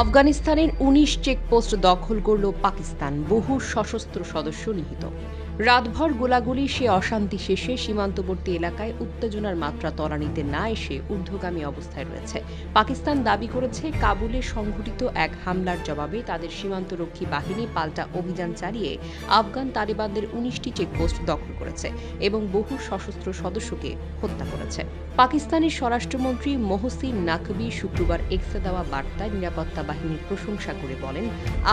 আফগানিস্তানের ১৯ চেকপোস্ট দখল করল পাকিস্তান, বহু সশস্ত্র সদস্য নিহত। রাতভর গোলাগুলি সে অশান্তি শেষে সীমান্তবর্তী এলাকায় উত্তেজনার মাত্রা ত্বরান্বিতে না এসে ঊর্ধ্বগামী অবস্থায় রয়েছে। পাকিস্তান দাবি করেছে, কাবুলে সংঘটিত এক হামলার জবাবে তাদের সীমান্তরক্ষী বাহিনী পাল্টা অভিযান চালিয়ে আফগান তালেবানদের ১৯টি চেকপোস্ট দখল করেছে এবং বহু সশস্ত্র সদস্যকে হত্যা করেছে। পাকিস্তানের স্বরাষ্ট্রমন্ত্রী মোহসিন নাকভি শুক্রবার এক্সে দেওয়া বার্তায় নিরাপত্তা বাহিনীর প্রশংসা করে বলেন,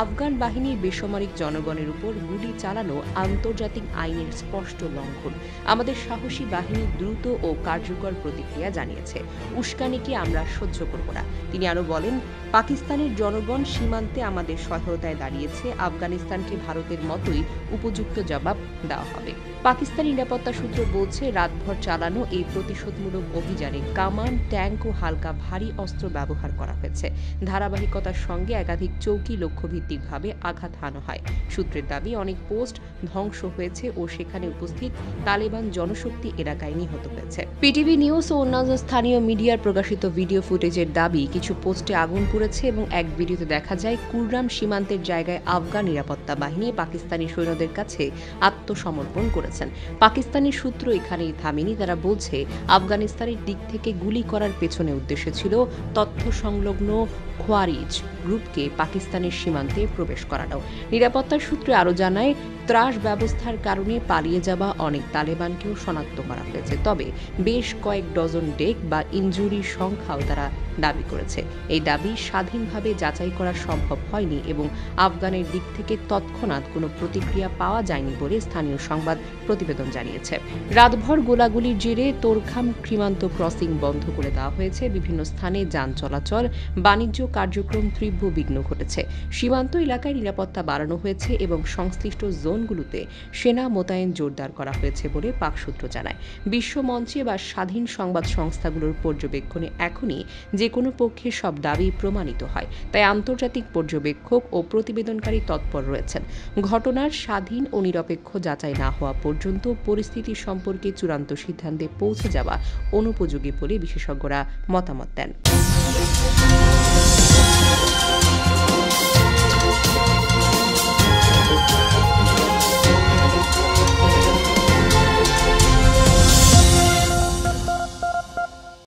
আফগান বাহিনীর বেসামরিক জনগণের উপর গুলি চালানো আন্তর্জাতিক আইনের স্পষ্ট লঙ্ঘন। আমাদের সাহসী বাহিনী দ্রুত ও কার্যকর প্রতিক্রিয়া জানিয়েছে। উস্কানিকে আমরা সহ্য করব না। তিনি আরও বলেন, পাকিস্তানের জনগণ সীমান্তে আমাদের সহায়তায় দাঁড়িয়েছে। আফগানিস্তানকে ভারতের মতোই উপযুক্ত জবাব দেওয়া হবে। পাকিস্তানি নিরাপত্তা সূত্র বলছে, রাতভর চালানো এই প্রতিশোধমূলক অভিযানে কামান, ট্যাঙ্ক ও হালকা ভারী অস্ত্র ব্যবহার করা হয়েছে। ধারাবাহিকতার সঙ্গে একাধিক চৌকি লক্ষ্যভিত্তিকভাবে আঘাত হানা হয়। সূত্রের দাবি, অনেক পোস্ট ধ্বংস হয়েছে ও সেখানে উপস্থিত তালেবান জনশক্তি এলাকায় নিহত হয়েছে। পিটিভি নিউজ ও অন্যান্য স্থানীয় মিডিয়ার প্রকাশিত ভিডিও ফুটেজের দাবি, কিছু পোস্টে আগুন পড়েছে এবং এক ভিডিওতে দেখা যায় কুররাম সীমান্তের জায়গায় আফগান নিরাপত্তা বাহিনী পাকিস্তানি সৈন্যদের কাছে আত্মসমর্পণ করেছেন। পাকিস্তানি সূত্র এখানেই থামেনি। তারা বলছে, আফগানিস্তানের দিক থেকে গুলি করার পেছনে উদ্দেশ্য ছিল তথ্য সংলগ্ন খোয়ারিজ গ্রুপকে পাকিস্তানের সীমান্তে প্রবেশ করানো। নিরাপত্তার সূত্রে আরও জানায়, ত্রাস ব্যবস্থার কারণে পালিয়ে যাওয়া অনেক তালেবানকেও শনাক্ত করা হয়েছে। তবে বেশ কয়েক ডজন ডেক বা ইনজুরির সংখ্যাও তারা দাবি করেছে। এই দাবি স্বাধীনভাবে যাচাই করা সম্ভব হয়নি এবং আফগানের দিক থেকে তৎক্ষণাৎ কোনো প্রতিক্রিয়া পাওয়া যায়নি বলে স্থানীয় সংবাদ প্রতিবেদন জানিয়েছে। রাতভর গোলাগুলির জেরে তোরখাম সীমান্ত ক্রসিং বন্ধ করে দেওয়া হয়েছে। বিভিন্ন স্থানে যান চলাচল, বাণিজ্য কার্যক্রম তীব্র বিঘ্ন ঘটেছে। সীমান্ত এলাকায় নিরাপত্তা বাড়ানো হয়েছে এবং সংশ্লিষ্ট জোনগুলোতে সেনা মোতায়েন জোরদার করা হয়েছে বলে পাক সূত্র জানায়। বিশ্বমঞ্চে বা স্বাধীন সংবাদ সংস্থাগুলোর পর্যবেক্ষণে এখনই যে কোনো পক্ষের সব দাবি প্রমাণিত হয়, তাই আন্তর্জাতিক পর্যবেক্ষক ও প্রতিবেদনকারী তৎপর রয়েছেন। ঘটনার স্বাধীন ও নিরপেক্ষ যাচাই না হওয়া পর্যন্ত পরিস্থিতি সম্পর্কে চূড়ান্ত সিদ্ধান্তে পৌঁছে যাওয়া অনুপযোগী বলে বিশেষজ্ঞরা মতামত দেন।